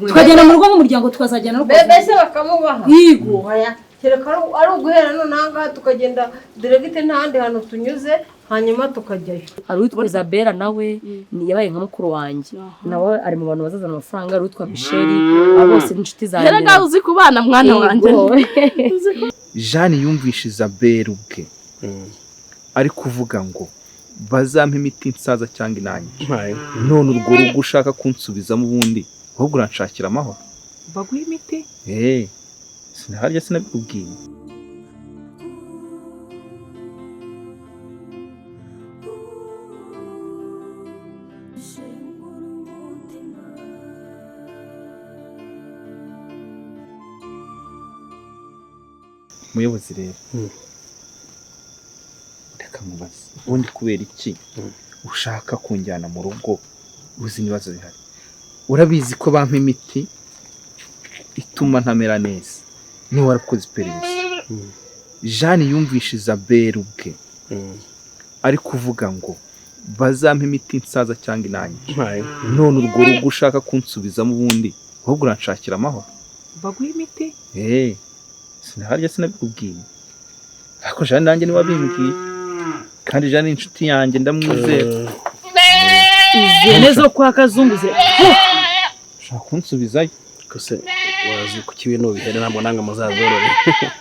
tukagenda mu rugo nk'umuryango tukazajyana no bese bakamubaha yigo oya kereka ari uguhera none aha tukagenda diregite n'ahandi hantu tunyuze hanyuma tukajyayo. hari uwitwa Isabella nawe yabaye nka mukuru wanjye nawe ari mu bantu bazazana amafaranga. hari uwitwa Michel abo bose n'inshuti zanjye. Rega uzi kubana mwana wanjye. Jeanne yumvishe Isabella ubwe ari kuvuga ngo bazampa imiti nsaza cyangwa inange. none urwo rugo ushaka kunsubizamo ubundi ahubwo uranshakira amahoro. baguha imiti sinaharya sinabikubwiye. muyobozi rero reka mubaze ubundi kubera iki ushaka kunjyana mu rugo uzi ibibazo bihari? urabizi ko bampa imiti ituma ntamera neza niwe warakoze iperereza. Jeanne yumvishe Isabella ubwe ari kuvuga ngo bazampa imiti nsaza cyangwa inange. none urwo rugo ushaka kunsubizamo ubundi ahubwo uranshakira amahoro. baguha imiti sinaharya sinabikubwiye. ariko Jeanne nanjye niwe wabimbwiye kandi Jeanne inshuti yanjye ndamwizera. izene zo kwa kazunguze ushaka kunsubizayo kose wazi ku kibino bihere ntabwo nanga muzazorore.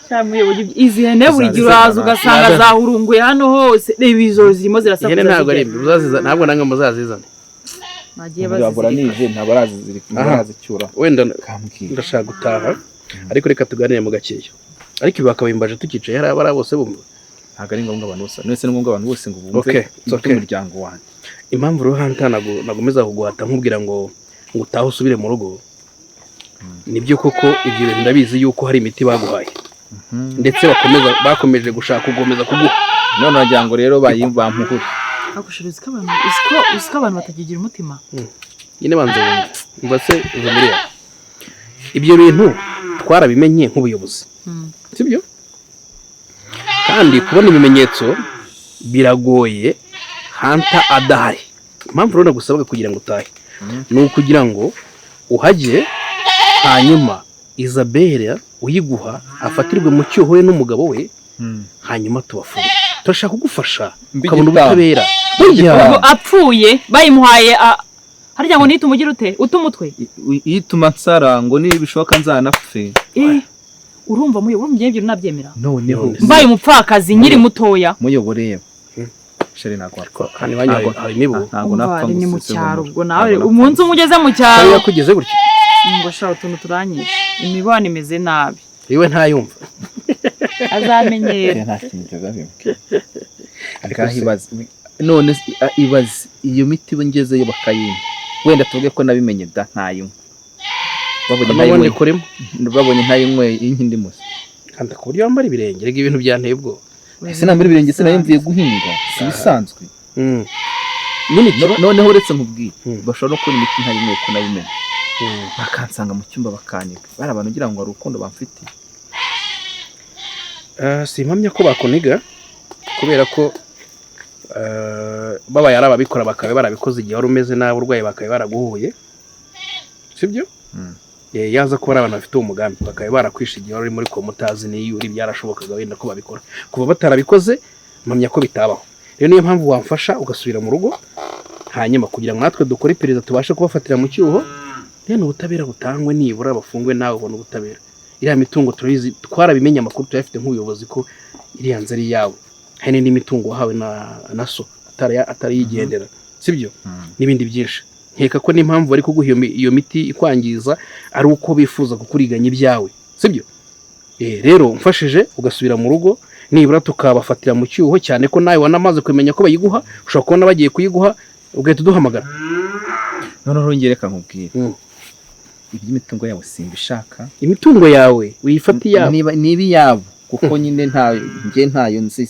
Cyamuyoboye izihene buri gihe uraza ugasanga zahurunguye hano hose. Reba izo zirimo zirasakuza. Ihene ntabwo ari uzaziza ntabwo nanga muzazizane. Nagiye bazizira nije ntabwo arazicyura. Wenda ndashaka gutaha ariko reka tuganire mu gakeyo. ariko ibi bakabimbaje tukicaye hari abara bose bumva. Ntabwo ari ngombwa abantu bose. Nese ni ngombwa abantu bose ngo bumve umuryango wanjye. Impamvu rero hanta nagomeza kuguhata nkubwira ngo utahe usubire mu rugo. Nibyo koko ibyo bintu ndabizi yuko hari imiti baguhaye ndetse bakomeje gushaka kugomeza kuguha. none wagira ngo rero bayimbampukure. Agushiriza abantu usiko abantu batagigira umutima. Nyine banze umva se uzamuriya. Ibyo bintu twarabimenye nk'ubuyobozi. Sibyo? Kandi kubona ibimenyetso biragoye hanta adahari. Impamvu rero nagusabwa kugira ngo utahe ni ukugira ngo uhajye hanyuma Isabella uyiguha afatirwe mu cyohoye n'umugabo we hanyuma tubafunga. Turashaka kugufasha ukabona ubutabera. Burya apfuye bayimuhaye harya ngo nitumugira ute utumutwe yituma nsara ngo niba bishoboka nzanapfe. urumva muyoboye nabyemera. noneho mbaye umupfakazi nyiri mutoya muyoboreye sheri nagwa kandi banyago harimibu ntago napfa ni mu cyaro ubwo nawe umunsi umugeze mu cyaro cyari yakugeze gutya ngo shaho tuntu turanyisha imibano imeze nabi iwe ntayumva azamenyera nta kintu cyagabimwe akahibaza none ibaze iyo miti bongezeyo bakayimpa wenda tuvuge ko nabimenye da ntayimwe babonye ntayimwe inkindi musa kandi ku buryo wambara ibirenge rega ibintu byanteye ubwo ese nambere ibirenge sinayimviye guhinga si bisanzwe. noneho uretse nkubwiye bashobora no kubona imiti ntayimwe ko nabimenye bakansanga mu cyumba bakaniga bari abantu ugira ngo ari urukundo bamfitiye. simpamya ko bakoniga kubera ko baba yarababikora bakaba barabikoze igihe wari umeze nabi urwaye bakaba baraguhuye sibyo. yaza ko ari abantu bafite umugambi bakaba barakwisha igihe wari muri komutazi niyo uri byarashobokaga wenda ko babikora kuva batarabikoze mpamya ko bitabaho. rero niyo mpamvu wamfasha ugasubira mu rugo hanyuma kugira ngo natwe dukore iperereza tubashe kubafatira mu cyuho rero ubutabera butangwe nibura bafungwe nawe ubona ubutabera. iriya mitungo turabizi twarabimenye amakuru tuyafite nk'ubuyobozi ko iriya nzu ari yawe hari n'indi mitungo wahawe na so atari yigendera sibyo n'ibindi byinshi. nkeka ko n'impamvu bari kuguha iyo miti ikwangiza ari uko bifuza kukuriganya ibyawe sibyo. rero mfashije ugasubira mu rugo nibura tukabafatira mu cyuho cyane ko nawe wanamaze kumenya ko bayiguha ushobora kubona bagiye kuyiguha ugahita uduhamagara. none urongera nkubwire iby'imitungo yawe simbishaka. Imitungo yawe uyifati yawe niba yabo kuko nyine ntayo nzi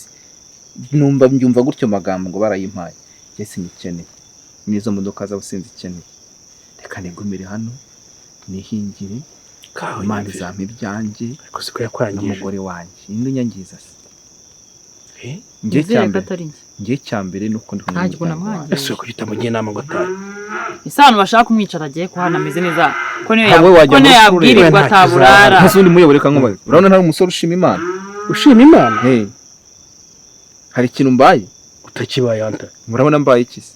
numva mbyumva gutyo magambo ngo barayimpaye yese nikeneye nizo modoka zabo sinzikeneye reka nigumire hano nihingire Imana izampa ibyanjye ariko siko yakwangije n'umugore wanjye indi nyangiza se njye Nizere ko cyambere atari njye. njye cyambere nuko ndi kumwe Ntabwo n'umuryango wanjye. namwangiye. ese kuki utamugiye inama ngo atahe Ese abantu bashaka kumwicara agiye kuhana ameze neza ko niyo Ntabwo wajya ko niyo muri yabwirirwa nta ataburara. ese undi muyobore kankubaze urabona ntari umusore ushima Imana ushima Imana hari ikintu mbaye utakibaye anta murabona mbaye iki se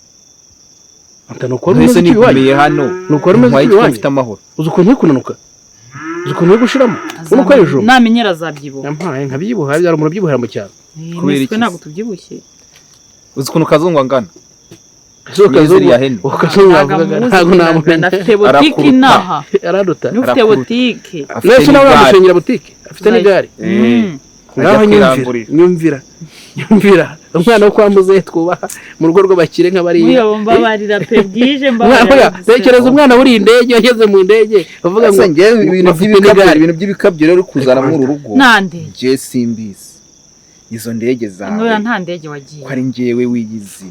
anta nuko wari mbese umeze ikibiwanyu nikumiye hano nuko wari umeze ntwaye ikibiwanyu mfite amahoro uzi ukuntu uri kunanuka uzi ukuntu uri gushiramo ukuntu ukora ejo Namenyera azabyibuha. yampaye nkabyibuha byari umuntu ubyibuhira mu cyaro Kubera Niswe iki ntabwo se? tubyibushye. uzi ukuntu kazungu angana so Nizeri ya hene. ukazungu yavugaga ntabwo namumenya Afite botike inaha. araruta Niba ufite Arakuruta. botike. nese nawe n'igare. yamushengera butike afite n'igare ngaho kwirangurira. nyumvira umwana wo kwa muzehe twubaha mu rugo rw'abakire nk'abariya Muyobo mbabarira pe bwije umwana mbabarira. tekereza umwana uri indege yageze mu ndege bavuga ngo ese njyewe ibintu bafite by'ibikabyo n'igare. ibintu by'ibikabyo rero uri kuzana muri uru rugo Nande. njye simbizi izo ndege zawe Noya nta ndege wagiye. ko ari njyewe wiyizi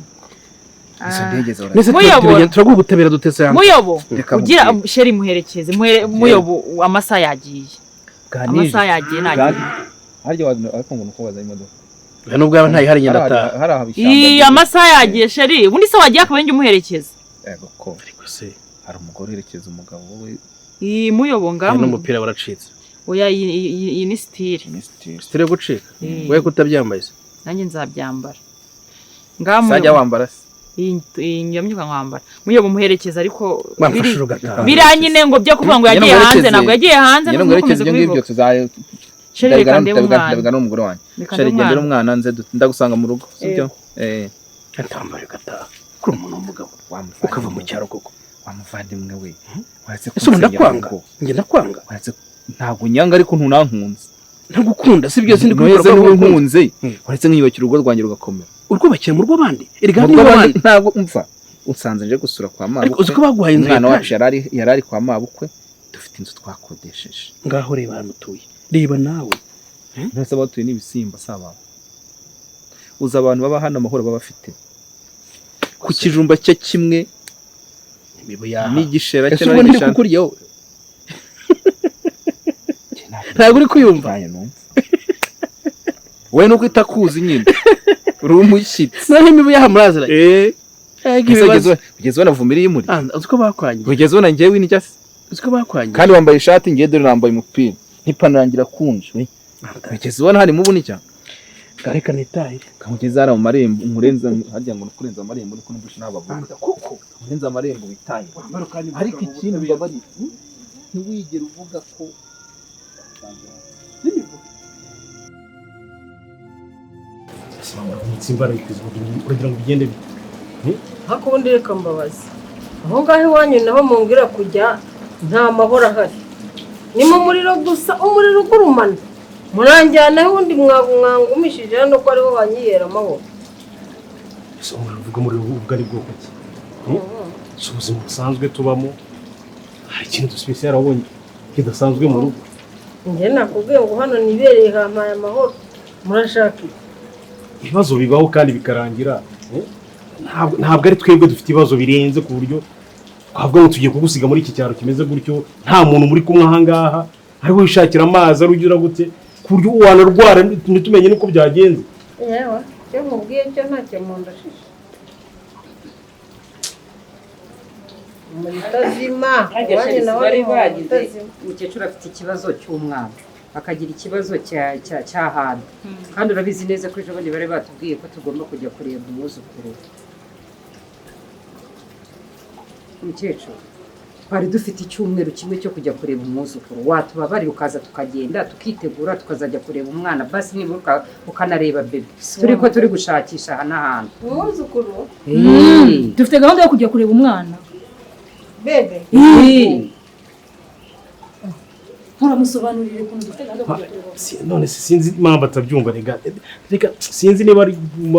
izo ndege zawe nese Muyobo. turaguha ubutabera dutese hano Muyobo Reka ugira mubwire. sheri muherekeze Muyobo amasaha yagiye. ganije Amasaha yagiye nagiye. harya ariko ngo nuko waza imodoka nubwo yaba ntayihari ngenda ataha hari aho Iyi amasaha yagiye sheri ubundi se wagiye akaba njye umuherekeza. yego ko ariko se hari umugore uherekeza umugabo we Iyi Muyobo aya ngamu. n'umupira waracitse Oya iyi ni style. minisitiri sitire gucika wowe kutabyambaye se Nanjye nzabyambara. Ngamu. sajya wambara se Iyi nyamyuka nkwambara. Muyobo muherekeza ariko wamfashe urugataha biranyine ngo byo kuvuga ngo yagiye hanze ntabwo yagiye hanze nyine ngo herekeze ibyo ngibyo tuzaye Sheri reka ndebe umwana. ndabiga n'umugore wanjye Reka sheri ndebe gendera umwana. umwana nze ndagusanga mu rugo sibyo atambaye ugataha kuri umuntu w'umugabo ukava mu cyaro koko wamuvandimwe we waretse ese ubu ndakwanga njye ndakwanga waretse ntabwo nyanga ariko ntunankunze ntagukunda si byo sindi ntuheze kubikora niwe ko nkunze waretse nkiyubakira urugo rwanjye rugakomera urwubakira mu rw'abandi erega Mu ni rw'abandi rw'abandi ntabwo umva usanze nje gusura kwa ariko uzi ko mabukwe baguhaye inzu umwana wacu yataje yari ari kwa mabukwe dufite inzu twakodesheje ngaho reba hano utuye reba nawe mbese abatuye n'ibisimba si abantu uzi abantu baba hano amahoro baba bafite ku kijumba cye kimwe imibu yaha n'igishera ese cye ubu ndi kukurya wowe ntabwo uri kuyumva wowe nuko itakuzi nyine uri umushyitsi naho imibu yaha muraziranye kugeza ubona vumiriye imuri uzi ko bakwangiye kugeza ubona ngewe n'ijya se uzi ko bakwangiye kandi wambaye ishati ngewe dore nambaye umupira n'ipantaro yanjye irakunje kugeza ubona hari mubu n'icya reka nitahire kamugeza hariya mu marembo umurenza harya ngo nukurenza amarembo niko n'ubushe n'abavuga kuko umurenza amarembo witaye ariko ikintu mbabari ntiwigere uvuga ko kugira ngo bigende ariko ubundi reka mbabazi aho ngaho iwanyu naho mumbwira kujya nta mahoro ahari ni mu muriro gusa umuriro ugurumana muranjyana undi mwangumishije hano ko ariho hanyiyera amahoro ese uvuga muri ubwo ari bwoko ki si ubuzima busanzwe tubamo hari ikintu dusipesiyare wabonye kidasanzwe mu rugo njye nakubwiye ngo hano nibereye hampaye amahoro murashaka ibibazo bibaho kandi bikarangira ntabwo ari twebwe dufite ibibazo birenze ku buryo twavuga ngo tugiye kugusiga muri iki cyaro kimeze gutyo nta muntu muri kumwe aha ngaha ariho wishakira amazi arugira gute ku buryo wanarwara ntitumenye n'uko byagenze yewe icyo mubwiye cyo ntacyo mundashisha umutazima iwanyu nawe ari umutazima umukecuru afite ikibazo cy'umwana akagira ikibazo cy'ahantu kandi urabizi neza ko ejo bundi bari batubwiye ko tugomba kujya kureba umwuzukuru umukecuru twari dufite icyumweru kimwe cyo kujya kureba umwuzukuru watubabarira ukaza tukagenda tukitegura tukazajya kureba umwana basi nibura ukanareba bebe turi ko turi gushakisha aha n'ahantu umwuzukuru dufite gahunda yo kujya kureba umwana bebe nturamusobanurire ukuntu dufite gahunda yo kujya kureba none sinzi impamvu atabyumva reka sinzi niba ari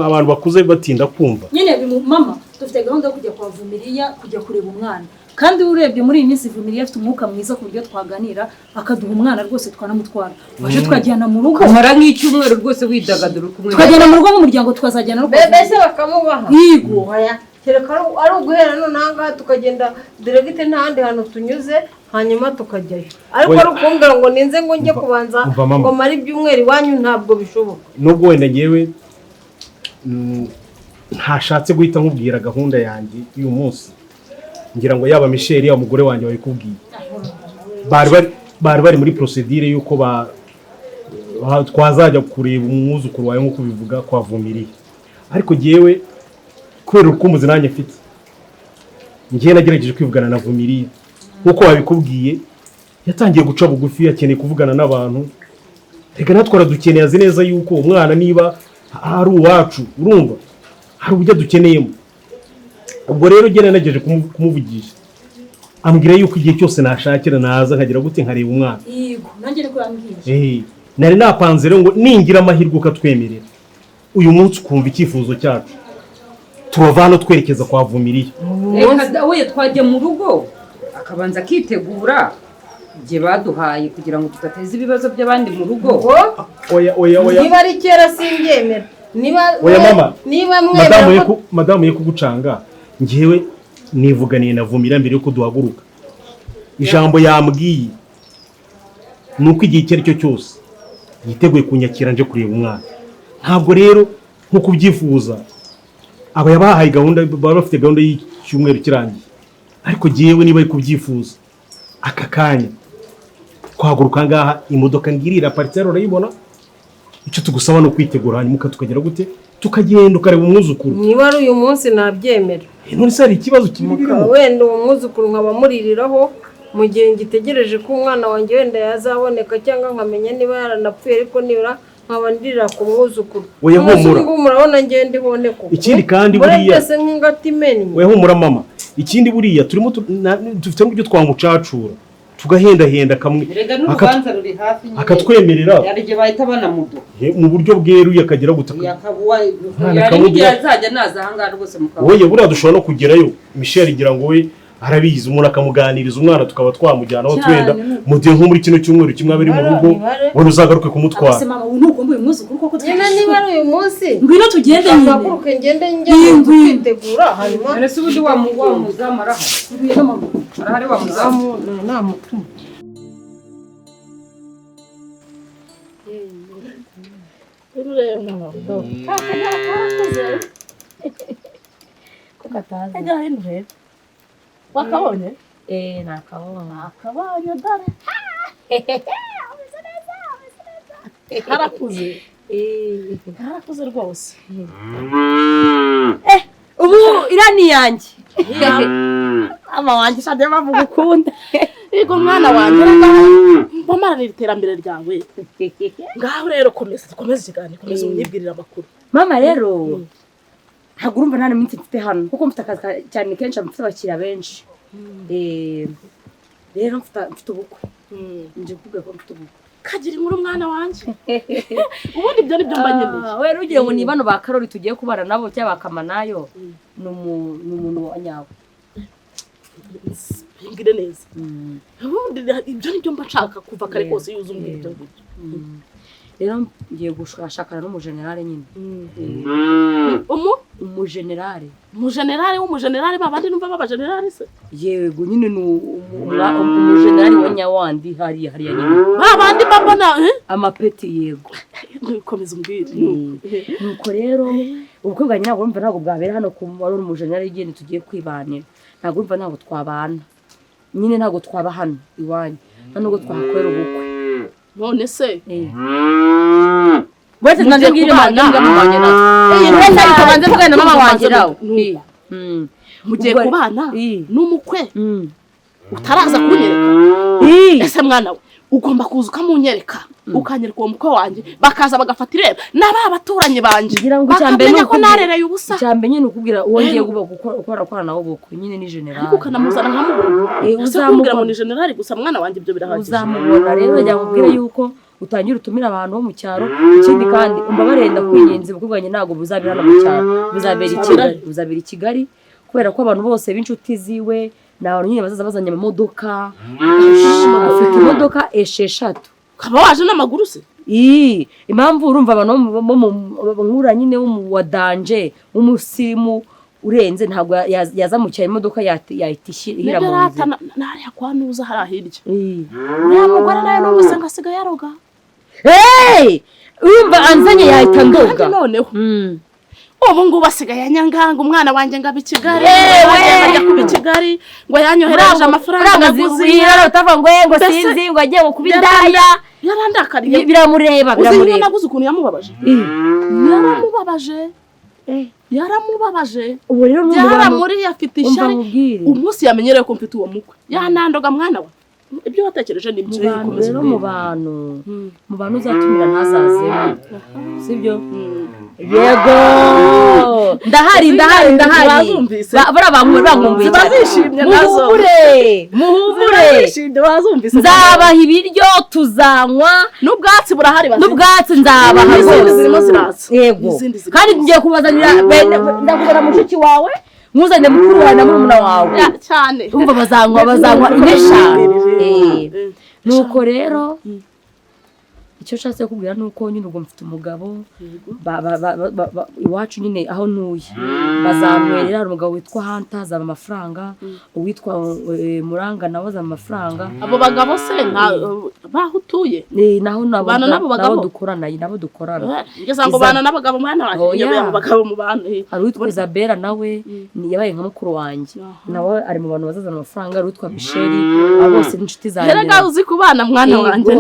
abantu bakuze batinda kumva nyine mama dufite gahunda yo kujya kwa Vumiriya kujya kureba umwana kandi urebye muri iyi minsi Vumiriya afite umwuka mwiza ku buryo twaganira akaduha umwana rwose twanamutwara waje twajyana mu rugo amara nk'icyumweru rwose widagadura kumwe twajyana mu rugo nk'umuryango tukazajyana no bebe se bakamubaha yigo oya kereka ari uguhera none aha ngaha tukagenda diregite n'ahandi hantu tunyuze hanyuma tukajyayo ariko ari ukumbwira ngo ninze ngo njye kubanza ngo mare ibyumweru iwanyu ntabwo bishoboka nubwo wenda ngewe ntashatse guhita nkubwira gahunda yanjye y'uyu munsi ngira ngo yaba Michel yaba umugore wanjye babikubwiye bari bari muri procedure y'uko twazajya kureba umwuzukuru wawe nk'uko bivuga kwavumiriye ariko jyewe kubera urukumbuzi nanjye mfite ngiye nagerageje kwivugana na Vumiriye nk'uko babikubwiye yatangiye guca bugufi yakeneye kuvugana n'abantu reka natwara dukeneye azi neza yuko umwana niba ari uwacu urumva hari uburyo dukeneyemo ubwo rero jye nagerageje kumuvugisha ambwira yuko igihe cyose nashakira naza nkagira gute nkareba umwana yego nanjye niko yambwiye nari napanze rero ngo ningira amahirwe ukatwemerera uyu munsi ukumva icyifuzo cyacu turava hano twerekeza kwa Vumiriye we twajya mu rugo akabanza akitegura igihe baduhaye kugira ngo tudateze ibibazo by'abandi mu rugo oya niba ari kera simbyemera oya mama niba mwemera madamu ye kugucanga ngewe nivuganiye na Vumiriye mbere yuko duhaguruka ijambo yambwiye nuko igihe icyo ari cyo cyose yiteguye kunyakira nje kureba umwana ntabwo rero nkuko ubyifuza aba yabahaye gahunda baba bafite gahunda y'icyumweru kirangiye ariko jyewe niba ari kubyifuza aka kanya twahaguruka ngaha imodoka ngirira paritseri urayibona icyo tugusaba no kwitegura hanyuma tukagera gute tukagenda ukareba umwuzukuru niba ari uyu munsi nabyemera none se hari ikibazo kimubwira wenda uwo mwuzukuru nkaba muririraho mu gihe ngitegereje ko umwana wanjye wenda yazaboneka cyangwa nkamenya niba yaranapfuye ariko nibura nkaba ndirira ku mwuzukuru oya humura murabona ngende ibone kuko ikindi kandi buriya byose nk'ingati imenye oya humura mama ikindi buriya turimo dufite n'uburyo twamucacura tugahendahenda kamwe n'urubanza ruri hafi akatwemerera yarije bahita banamuduha mu buryo bweruye akagera gutaka yari azajya naza ahangaha rwose mukaba oya buriya dushobora no kugerayo Michel igira ngo we arabizi umuntu akamuganiriza umwana tukaba twamujyana aho twenda mu gihe nko muri kino cyumweru kimwe abiri mu rugo wari uzagaruke kumutwara ase mama unukumbuye umwuzukuru koko nyina niba ari uyu munsi ngwino tugende nyine ahaguruke ngende kwitegura hanyuma ese ubundi wa muzamu arahari wa muzamu namutuma wakabonye nakabonye dore karakuze rwose ubu irani yanjye mama wanjye shade bavuga ukunda yego mwana wanjye mamaranira iterambere ryawe ngaho rero komeza ikiganiro komeza unyibwirira amakuru mama rero ntabwo urumva nta minsi mfite hano kuko mfite akazi cyane kenshi mfite abakiriya benshi rero mfite ubukwe nje kuvuga ko mfite ubukwe kagira inkuru mwana wanjye ubundi ibyo nibyo mba nkeneye we rugiye ngo ni bano ba Karoli tugiye kubara nabo cyangwa bakamanayo ni umuntu wa nyawe ngire neza ubundi ibyo nibyo mba nshaka kuva kare kose yuzuye ibyo ngibyo rero ngiye gushakana n'umujenerali nyine umujenerali w'umujenerali babandi numva babajenerali se yego nyine ni umujenerali wa nyawandi hariya nyine babandi babona amapeti yego komeza umbwire nuko rero ubukwe bwa nyina urumva ntabwo bwabera hano ku wari umujenerali igende tugiye kwibanira ntabwo urumva ntabwo twabana nyine ntabwo twaba hano iwanyu nubwo twahakorera ubukwe none se wese nanjye ngire mama wanjye nawe wese ariko banze kugana mama wanjye nawe mugiye kubana n'umukwe utaraza kunyereka ese mwana we ugomba kuza ukamunyereka ukanyereka uwo mukwe wanjye bakaza bagafata ireba n'aba baturanyi banje bakamenya ko narereye ubusa cyambe nyine ukubwira wongeye gukora nawo ubukwe nyine ni generali ariko kanamuzana nkamubona uzamubwira ngo ni generali gusa mwana wanjye ibyo birahagije uzamubona rero njya nkubwire yuko utangira utumira abantu bo mu cyaro ikindi kandi umva barenda kwinyenza ubukuganye ntago buzabira hano mu cyaro buzabira i Kigali kubera ko abantu bose b'inshuti ziwe nabantu nyine bazaza bazanye amamodoka afite imodoka 6 kaba waje n'amaguru se impamvu urumva abantu bo nkura nyine wa danje umusirimu urenze ntabwo yaza mu cyaro imodoka yahitishira mu nzira nari yakwanuza harahirye ya mugore nayo n'umusanga asigaye yaroga urumva anzanye yahita ndoga noneho ubu ngubu asigaye anyanganga umwana wanjye ngo abe i Kigali ajya kuba i Kigali ngo yanyohereje amafaranga naguze utavuga ngo sinzi ngo agiye kuba indaya yarandakariye biramureba uzi naguze ukuntu yaramubabaje ubu rero yaramuri afite ishyari umunsi yamenyereye ko mfite uwo mukwe yanandoga mwana we ibyo watekereje ni byo rero mu bantu uzatumira ntazazemo sibyo yego ndahari bara bamwumvise bazishimye nazo muhumure nzabaha ibiryo tuzanywa n'ubwatsi burahari n'ubwatsi nzabaha zirimo ziraza yego kandi ngiye kubazanira ndakubona mushiki wawe muzane mukuru wawe na murumuna wawe cyane umva bazanywa ineshanu nuko rero icyo nshatse kubwira nuko nyine ubwo mfite umugabo iwacu nyine aho ntuye bazamwerera hari umugabo witwa Hanta azaba amafaranga uwitwa Muranga nawe azaba amafaranga abo bagabo se baho utuye naho nabo dukorana ngeze ngo bana n'abagabo mwana wanjye abo bagabo mu bantu hari uwitwa Isabella nawe yabaye nka mukuru wanjye nawe ari mu bantu bazazana amafaranga hari uwitwa Michelle abo bose n'inshuti zanjye rero uzi kubana mwana wanjye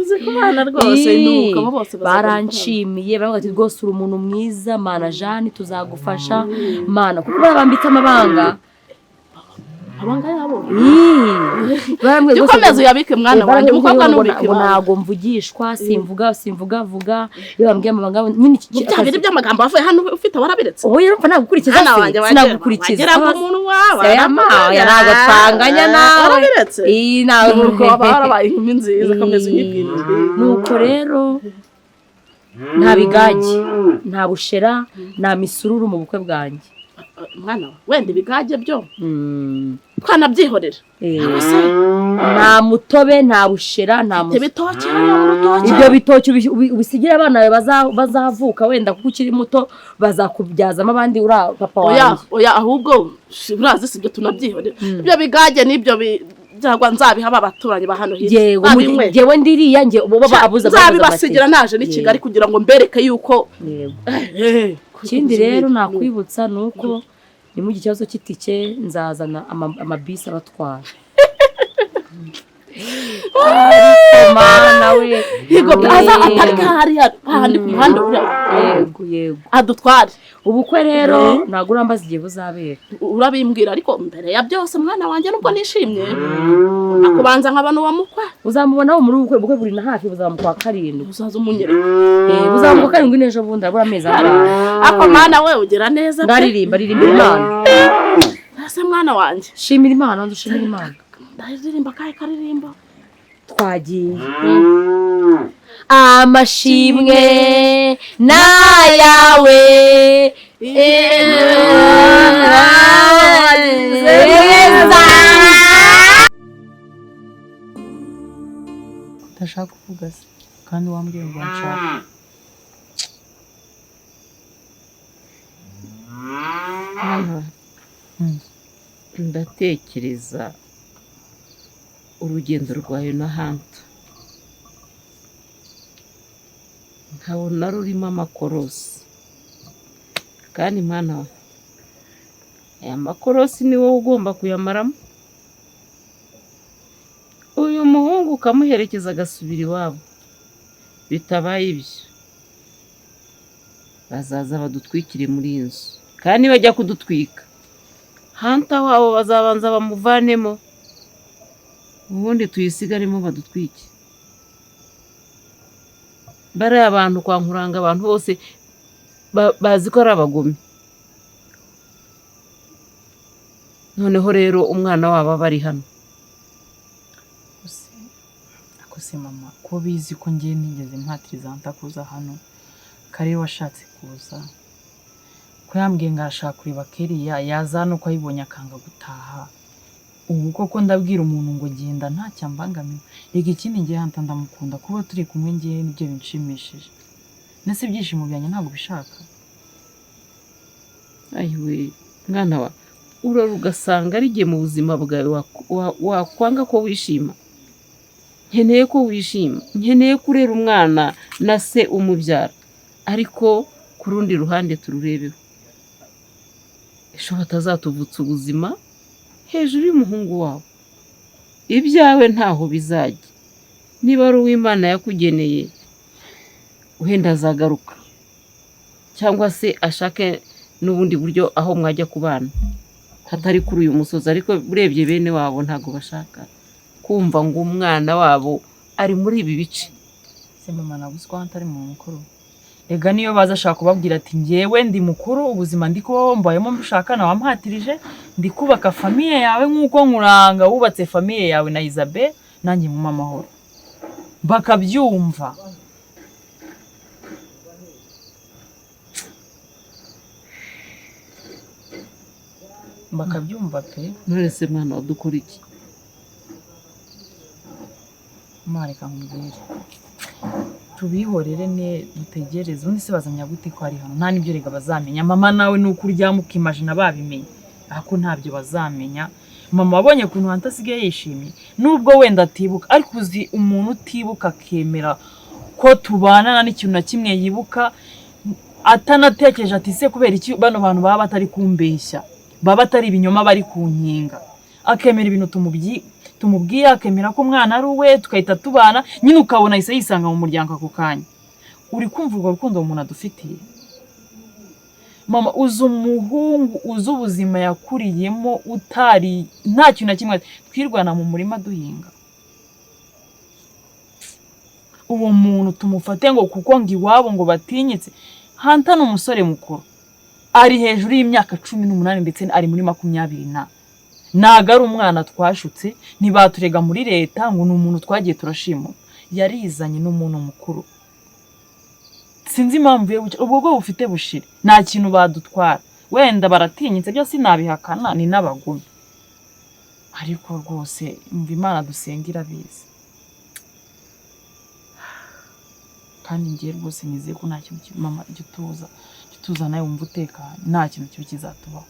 uzi kubana rwose nuko bose baranshimiye baravuga ati rwose uri umuntu mwiza mana Jeanne tuzagufasha mana kuko barambitse amabanga yabo dukomeze uyabike mwana wanjye umukobwa n'ubike ntago mvugishwa simvuga iyo bambwiye amabanga nyine cyabiri by'amagambo avuye hano ufite warabiretse oya urumva nagukurikiza sinagukurikiza agera ku muntu wawe ntago twanganya nawe warabiretse nawe nuko barabaye inkumi nziza komeza unyibwire nuko rero nta bigage nta bushera nta misururu mu bukwe bwanjye mwana wenda ibigage byo twanabyihorera nta mutobe nta bushera nta bitoki urutoki ibyo bitoki ubisigira abana bawe bazavuka wenda kuko ukiri muto bazakubyazamo abandi ura papa wanjye oya ahubwo urazi sibyo tunabyihorera ibyo bigage nibyo byagwa nzabiha abaturanyi ba hano hirya jewe ndiriya nge abuza nzabibasigira naje ni Kigali kugira ngo mbereke yuko ikindi rero nakwibutsa nuko ni mu gikibazo cy'itike nzazana amabisi abatwara mana we yego aza aparika hariya handi ku muhanda yego adutware ubukwe rero ntago urambaza igihe buzabera urabimbwira ariko mbere ya byose mwana wanjye nubwo nishimye akubanza nk'abantu wa mukwe uzamubona muri ubukwe buri na hafi buzamuka karindwi uzaza umunyereka buzamuka karindwi n'ejo bundi abura amezi ako mwana we ugira neza ndaririmba Imana ese mwana wanjye shimira Imana ndushimira Imana ndaririmba karirimba twagiye amashimwe nayawe ndashaka kuvuga se kandi wambwiye ngo nshaka ndatekereza urugendo rwayo na Hanta nkabona rurimo amakorosi kandi mwana we aya makorosi ni wowe ugomba kuyamaramo uyu muhungu ukamuherekeza agasubira iwabo bitabaye ibyo bazaza badutwikire muri iyi nzu kandi bajya kudutwika Hanta wabo bazabanza bamuvanemo ubundi tuyisigaremo badutwike bariya abantu kwa Nkuranga abantu bose bazi ko ari abagome noneho rero umwana wabo bari hano akose mama ko bizi ko ngiye nigeze mpatiriza Hanta kuza hano kare washatse kuza ko yambwiye ngo arashaka kureba Keriya yaza nuko ayibonye akanga gutaha ubu koko ndabwira umuntu ngo genda nta cyambangamiye rega ikindi ngiye Hanta ndamukunda kuba turi kumwe ngiye nibyo binshimishije nese ibyishimo byanjye ntabwo bishaka ayiwe mwana wa urora ugasanga ari igihe mu buzima bwawe wakwanga ko wishima nkeneye ko wishima nkeneye kurera umwana na se umubyara ariko ku rundi ruhande tururebeho ejo batazatuvutsa ubuzima hejuru y'umuhungu wabo ibyawe ntaho bizajya niba ari uw'Imana yakugeneye wenda azagaruka cyangwa se ashake n'ubundi buryo aho mwajya kubana hatari kuri uyu musozi ariko urebye bene wabo ntago bashaka kumva ngo umwana wabo ari muri ibi bice se mama naguswa ntari mu mukuru ega niyo baza ashaka kubabwira ati ngewe ndi mukuru ubuzima ndi kubaho mbayemo mbushaka na wampatirije ndi kubaka famiye yawe nk'uko nkuranga wubatse famiye yawe na Isabel nanjye mu mamahoro bakabyumva bakabyumva pe none se mwana wadukora iki mareka nkubwire tubihorere ne dutegereze undi se bazamya gute ko ari hano nta nibyo rega bazamenya mama nawe nuko uryama ukimagina babimenye ako ntabyo bazamenya mama wabonye kuntu hantasigaye yishimye nubwo wenda atibuka ariko uzi umuntu utibuka akemera ko tubanana n'ikintu na kimwe yibuka atanatekereje ati se kubera iki bano bantu baba batari kumbeshya baba batari ibinyoma bari kunkinga akemera ibintu tumubwiye akemera ko umwana ari uwe tukahita tubana nyine ukabona yise yisanga mu muryango ako kanya uri kumva urwo rukundo umuntu adufitiye mama uzi umuhungu uzi ubuzima yakuriyemo utari nta kintu na kimwe twirwana mu murima duhinga uwo muntu tumufate ngo kuko ngo iwabo ngo batinyitse hanta n'umusore mukuru ari hejuru y'imyaka 18 ndetse ari muri 20 naga ari umwana twashutse ntibaturega muri leta ngo n'umuntu twagiye turashima yarizanye n'umuntu mukuru sinzi impamvu ye ubwo bwo bufite bushire nta kintu badutwara wenda baratinyitse byo sinabihakana ni n'abagumi ariko rwose umva Imana dusengira bize kandi ngiye rwose nizeye ko nta kintu mama tuza nawe wumva utekanye nta kintu kibi kizatubaho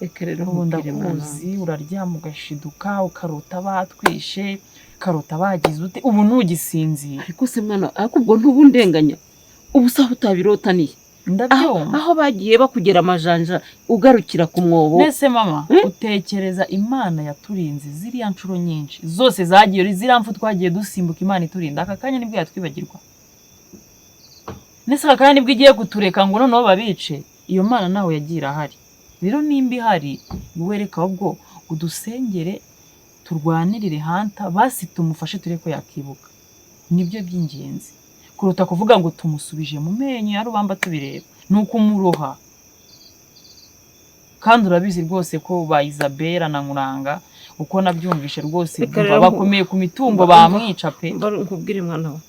reka rero ndakuzi uraryama ugashiduka ukarota batwishe ukarota bagize ute ubu ntugisinzira ariko se mwana ariko ubwo ntubundenganya ubu saho utabirotaniye ndabyumva aho bagiye bakugera amajanja ugarukira ku mwobo nese mama utekereza Imana yaturinze ziriya nshuro nyinshi zose zagiye ziriya mfu twagiye dusimbuka Imana iturinda aka kanya nibwo yatwibagirwa nese aka kanya nibwo igiye kutureka ngo noneho babice iyo Mana naho yagira ahari rero nimba ihari wereka ubwo udusengere turwanirire hanta basi tumufashe tureko yakibuka nibyo by'ingenzi kuruta kuvuga ngo tumusubije mu menyo ya rubamba tubireba nuko umuroha kandi urabizi rwose ko ba Isabel na Nkuranga uko nabyumvishe rwose bakomeye ku mitungo bamwica pe nkubwire mwana we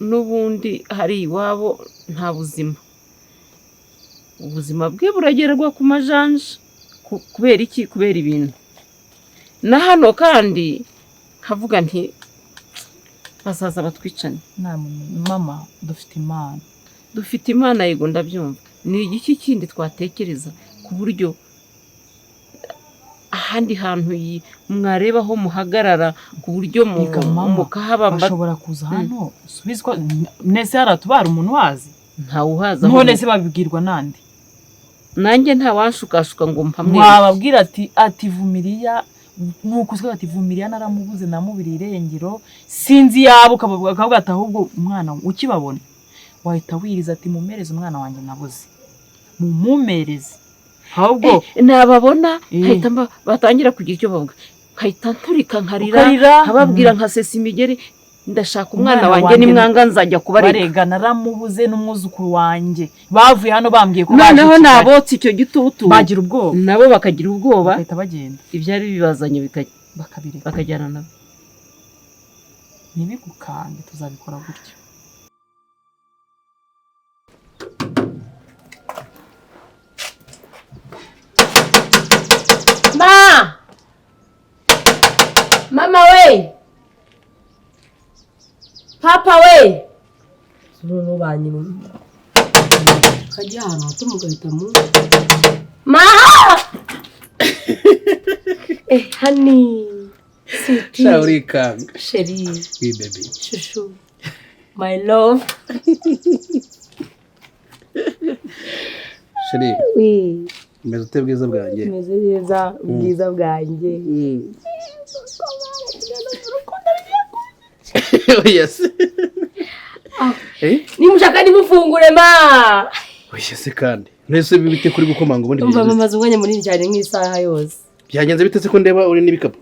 n'ubundi hari iwabo nta buzima ubuzima bwe buragererwa ku majanja kubera iki kubera ibintu na hano kandi kavuga nti basaza batwicane mama dufite Imana yego ndabyumva ni igiki kindi twatekereza ku buryo ahandi hantu mwareba aho muhagarara ku buryo mukahaba bashobora kuza hano subizwa nese haratubara umuntu wazi ntawe uhaza none se babibwirwa nande nanjye nta wanshukashuka ngo mpamwe wababwira ati Vumiriya nuko uswe ati Vumiriya naramubuze namubiri irengero sinzi yabo kavuga ati ahubwo umwana ukibabona wahita wiriza ati mumereze umwana wanjye nabuze mumumereze ahubwo nababona kahita batangira kugira icyo bavuga kahita nturika nkarira ababwira nka sesa imigeri ndashaka umwana wanjye nimwanga nzajya kubarega naramubuze n'umwuzukuru wanjye bavuye hano bambwiye ko noneho nabotse icyo gitutu bagira ubwoba nabo bakagira ubwoba bahita bagenda ibyari bibazanye bakajyana nabo nibigukange tuzabikora gutyo mama we papa we suru banyi kajya hano tumugahita mu ma honey sweetie shauri kanga sheri baby shushu my love. Sheri Oui. umeze ute bwiza bwanjye? Meze neza ubwiza bwanjye. Yes. Nimushaka nimufungure ma. Oya se kandi. Nese bibite kuri gukomanga ubundi umva mamaze umwanya munini cyane nk'isaha yose. Byagenze bite se ko ndeba uri n'ibikapu?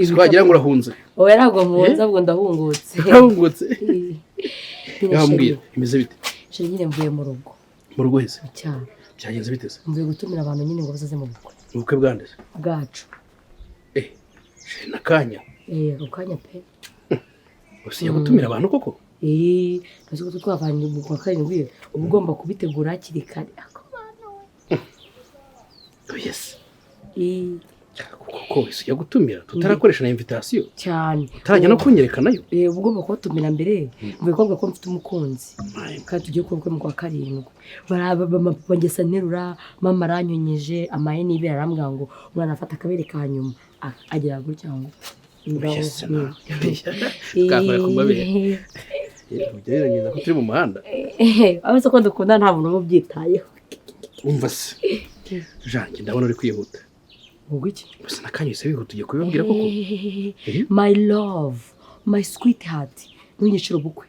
Twagira ngo urahunze. Oya ntabwo mpunze ahubwo ndahungutse. Urahungutse. Yambwira imeze bite? Sheri nyine mvuye mu rugo. Mu rugo hese? Cyane. Byagenze bite se? Mvuye gutumira abantu nyine ngo bazaze mu bukwe. Ubukwe bwande? Bwacu. Sheri nakanya. Ukanya pe. Usiye gutumira abantu koko? Nzi ko twavanye mu kwa karindwi uba ugomba kubitegura hakiri kare. Yes. Kuko usiye gutumira tutarakoresha na invitation cyane. Utarajya no kunyereka nayo. Uba ugomba kubatumira mbere mvuye ko ko mfite umukunzi. Kandi tugiye kubukwe mu kwa karindwi. Bangesa nterura mama aranyonyeje amaye nibera arambwira ngo umwana afata akabere ka nyuma agera gutya ngo Kakora kumabere. Ugerageza ko turi mu muhanda. Abese ko dukunda nta muntu ubyitayeho. Umva se. Jange ndabona uri kwihuta. Ubwo iki? Bose nakanyise wihuta ugiye kubibabwira koko. My love, my sweetheart. Ntunyicira ubukwe.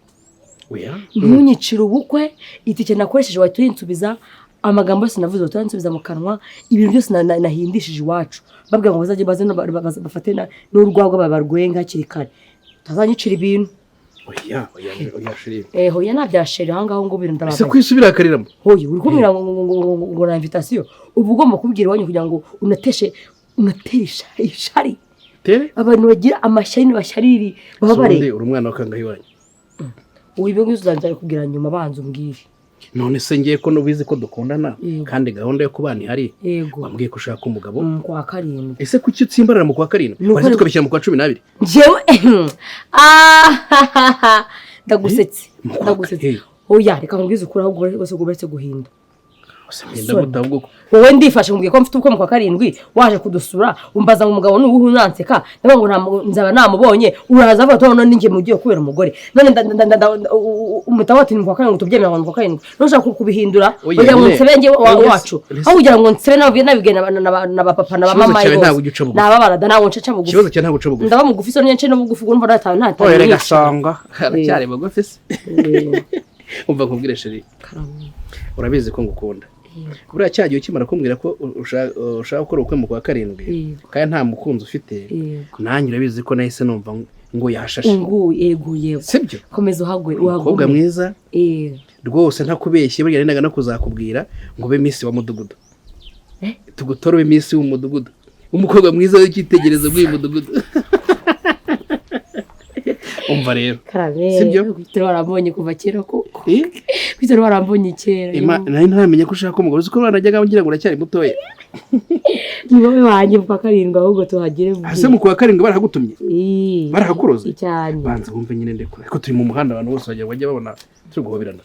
Oya. Ntunyicira ubukwe itike nakoresheje wahita uyinsubiza amagambo yose navuze wahita uyinsubiza mu kanwa ibintu byose nahindishije iwacu. Babwira ngo bazajye bafate n'urwagwa babarwenga hakiri kare. Tazanyicira ibintu. Oya sheri. Hoya nabyasheri aho ngaho ngo birinda Ese kwisubira akariramo. Hoya uri kumira ngo na invitation. Ubu ugomba kubwira wanyu kugira ngo unaterisha ishari. Tere? Abantu bagira amashari bashariri baba bare. Sonde uri umwana wakangaye wanyu. Uyibe ngizuzanza kugira nyuma banza umbwire. None se ngiye ko nubizi ko dukundana kandi gahunda yo kubana ihari. Wambwiye ko ushaka umugabo. Kwa karindwi. Ese kuki utsimbarara mu kwa karindwi? Wari tukabishyira mu kwa 12. Jewe ndagusetse. Oya reka ngwize ukuraho gose gubetse guhinda. Wowe ndifashe mbwiye ko mfite ubukwe mu kwa karindwi waje kudusura umbaza ngo umugabo n'ubuhu unanseka ndavuga ngo nzaba namubonye uraza avuga to none ngiye mugiye kubera umugore none umutawati mu kwa karindwi tubyemera ngo mu kwa karindwi nushaka kubihindura oya ngo nsebenge wacu aho ugira ngo nsebe nabigena na papa na mama yose nababarada nawo nceca bugufi kibazo cyo ntabwo uca bugufi ndaba mugufi so nyence no bugufi urumva nta oya rega sanga aracyari bugufi se umva kubwire sheri urabizi ko ngukunda buriya cyagiye ukimara kumbwira ko ushaka gukora ubukwe mu kwa karindwi kandi nta mukunzi ufite nanjye urabizi ko nahise numva ngo yashashe yego sibyo komeza uhagwe umukobwa mwiza rwose ntakubeshye burya nendaga no kuzakubwira ngo be miss wa mudugudu tugutorobe miss w'umudugudu umukobwa mwiza w'icyitegererezo bw'uyu mudugudu umva rero sibyo kwitero warambonye kuva kera koko kwitero warambonye kera nari ntaramenye ko ushaka umugore uko banajyaga ngira ngo uracyari mutoya ni wowe wanje mu kwa karindwi ahubwo tuhagire ase mu kwa karindwi barahagutumye barahakuroze cyane banza bumve nyine ndekure ko turi mu muhanda abantu bose bajya babona turi guhoberana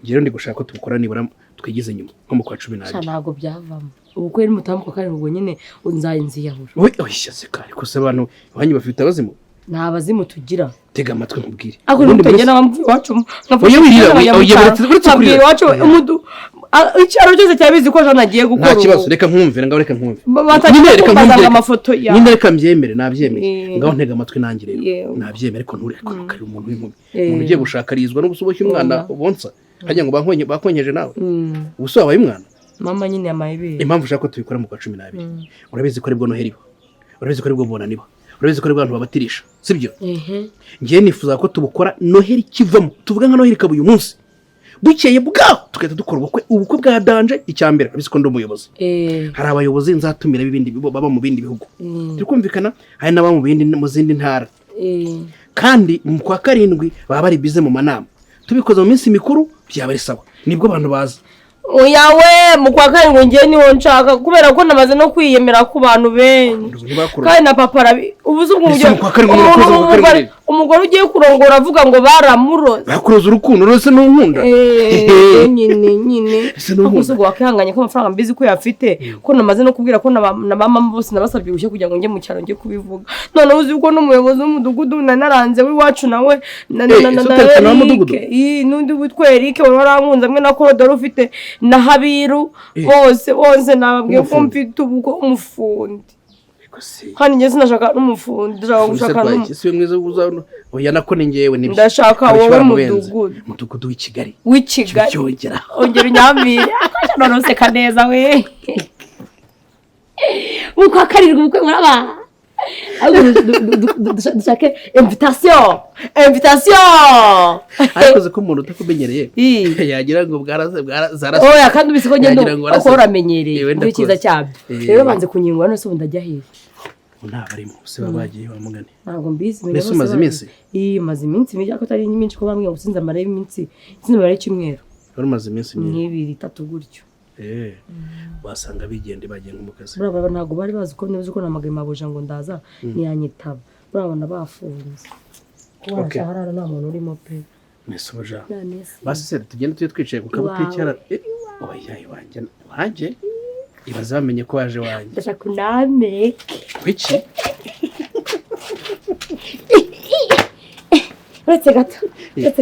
rero ndi gushaka ko tubukora nibura twigize nyuma nko mu kwa 12 ntabwo byavamo ubukwe ni mutamu kwa karindwi ubwo nyine unzayinziyahura oya sekare ko se abantu banyi bafite abazimu nta bazimu tugira tega amatwi nkubwire ubundi mutagena bamvuye wacu oya wacu umudu icyaro cyose cyabizi ko jana agiye gukora nta kibazo reka nkumvire ngaho reka nkumve reka nkumvire amafoto ya nyine reka mbyemere nabyemeye ngaho ntega amatwi nanjye rero nabyemere ko ntureka kari umuntu w'inkumi umuntu ugiye gushakarizwa no gusuboshya umwana bonsa hajya ngo bakonyeje nawe ubuso wabaye umwana mama nyine yamayibere impamvu ushaka ko tubikora mu kwa 12 urabizi ko aribwo noheri urabizi ko aribwo mbonana niba urabizi ko ari abantu babatirisha sibyo ngiye nifuza ko tubukora noheri kivamo tuvuga nka noheri kabuye umunsi bukeye bwaho tukahita dukora ubukwe bwa danje icyambere abizi ko ndi umuyobozi hari abayobozi nzatumira bibindi baba mu bindi bihugu turikumvikana hari n'aba mu zindi ntara kandi mu kwa karindwi baba bari bize mu manama tubikoza mu minsi mikuru byaba ari sawa nibwo abantu baza oya we mu kwa karindwi ngiye niho nshaka kubera ko namaze no kwiyemera ku bantu benshi kandi na papa ubuze ubwo umugore ugiye kurongora avuga ngo baramuroze bakuroza urukundo rwose n'unkunda nyine gusa ubwo wakihanganye ko amafaranga mbizi ko yafite ko namaze no kubwira ko na mama bose nabasabye urushye kugira ngo njye mu cyaro njye kubivuga none uzi ko n'umuyobozi w'umudugudu naranze w'iwacu nawe n'undi witwa Eric wari warankunze amwe na Korodoro ufite na Habiru bose nababwiye ko mfite ubwo umufundi kandi njye sinashaka n'umufundi ndashaka gushaka n'umufundi mwiza uzana oya nako ni njyewe nibyo ndashaka wowe mudugudu w'ikigali ongera unyambire none useka neza we uko akarirwa ubukwe muraba dushake invitation ariko ko umuntu utakumenyereye yagira ngo bwarazarasa oya kandi ubise ko ngendo uko uramenyereye ni cyiza cyabyo rero banze kunyingwa none se ndajya hehe ntabarimo se babagiye bamugane ntabwo mbizi mbese umaze iminsi maze iminsi mije ko atari nyinshi ko bambwiye ngo sinza mare iminsi sinza mare cyumweru wari umaze iminsi nk'ibiri 3 gutyo wasanga bigende bagiye mu kazi buraba ntabwo bari bazi ko nibuze ko namagaye mabuja ngo ndaza ntiyanyitaba burabona bafunze kuba harara nta muntu urimo pe mbese ubuja basi se tugende twicaye ku kabutike oya wanjye ibaze bamenye ko waje wanjye ndashaka unameke wiki uretse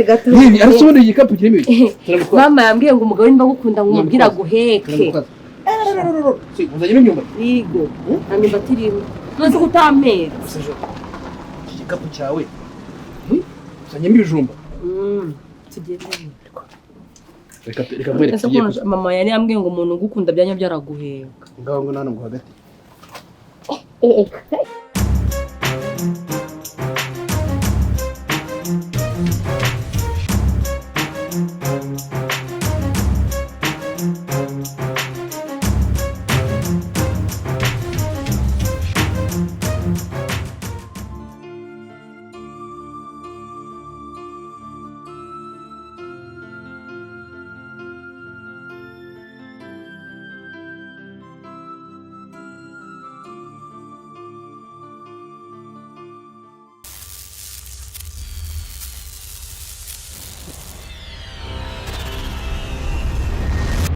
gato arasobanura igikapu kirimo ibiki mama yambwiye ngo umugabo nimba gukunda ngo umubwira guheke uzanye n'imyumbati yego nta myumbati irimo ntuzi ko utamera iki gikapu cyawe uzanyemo ibijumba reka mwereke tugiye mama yari yambwiye ngo umuntu ugukunda byanya byaraguheka ngaho ngo nano ngo hagati